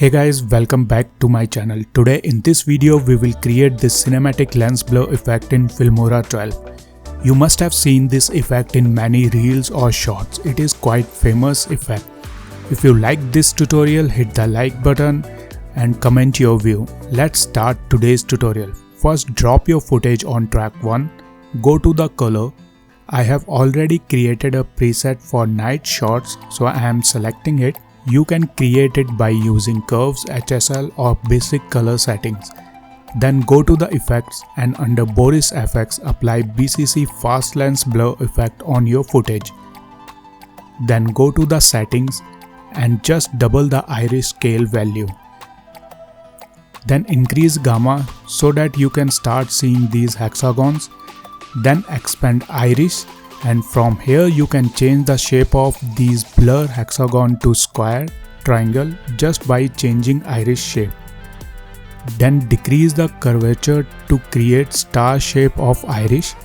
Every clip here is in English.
Hey guys, welcome back to my channel. Today in this video we will create this cinematic lens blur effect in Filmora 12. You must have seen this effect in many reels or shorts. It is quite famous effect. If you like this tutorial, hit the like button and comment your view. Let's start today's tutorial. First, drop your footage on track 1. Go to the color. I have already created a preset for night shots, so I am selecting it. You can create it by using curves, HSL or basic color settings. Then go to the effects and under Boris FX apply BCC fast lens blur effect on your footage. Then go to the settings and just double the iris scale value. Then increase gamma so that you can start seeing these hexagons. Then expand iris. And from here you can change the shape of these blur hexagon to square, triangle just by changing iris shape. Then decrease the curvature to create star shape of iris.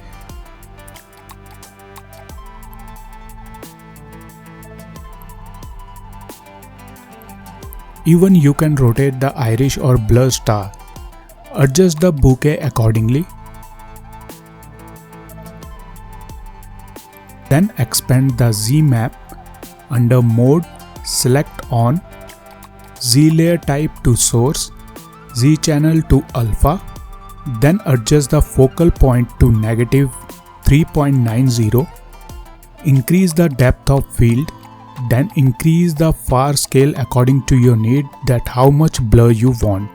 Even you can rotate the iris or blur star. Adjust the bokeh accordingly. Then expand the Z map. Under mode, select on, Z layer type to source, Z channel to alpha. Then adjust the focal point to -3.90. Increase the depth of field. Then increase the far scale according to your need, that how much blur you want.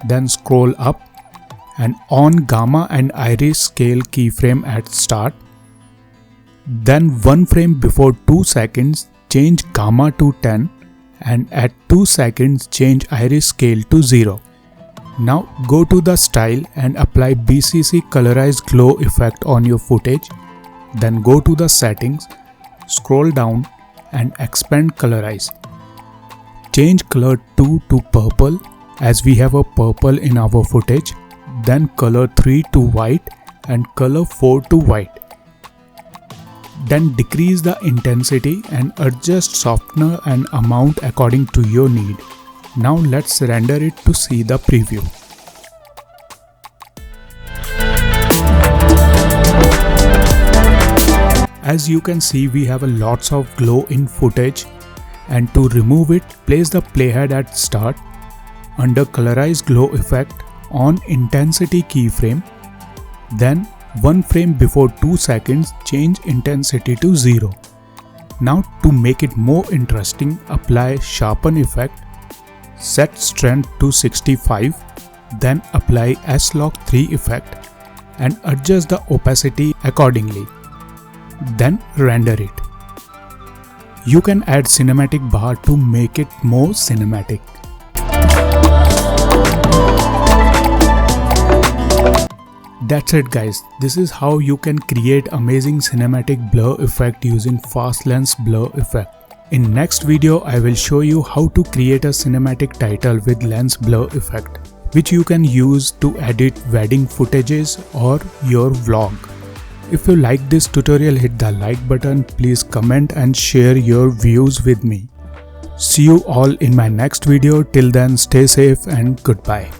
Then scroll up and on gamma and iris scale keyframe at start. Then 1 frame before 2 seconds, change gamma to 10 and at 2 seconds change iris scale to 0. Now go to the style and apply BCC colorized glow effect on your footage. Then go to the settings, scroll down and expand colorize. Change color 2 to purple as we have a purple in our footage. Then color 3 to white and color 4 to white. Then decrease the intensity and adjust softener and amount according to your need. Now let's render it to see the preview. As you can see, we have a lots of glow in footage, and to remove it, place the playhead at start. Under colorize glow effect, on intensity keyframe. Then 1 frame before 2 seconds, change intensity to 0. Now to make it more interesting, apply sharpen effect, set strength to 65, then apply S-Lock 3 effect and adjust the opacity accordingly. Then render it. You can add cinematic bar to make it more cinematic. That's it guys, this is how you can create amazing cinematic blur effect using fast lens blur effect. In next video I will show you how to create a cinematic title with lens blur effect, which you can use to edit wedding footages or your vlog. If you like this tutorial, hit the like button, please comment and share your views with me. See you all in my next video. Till then, stay safe and goodbye.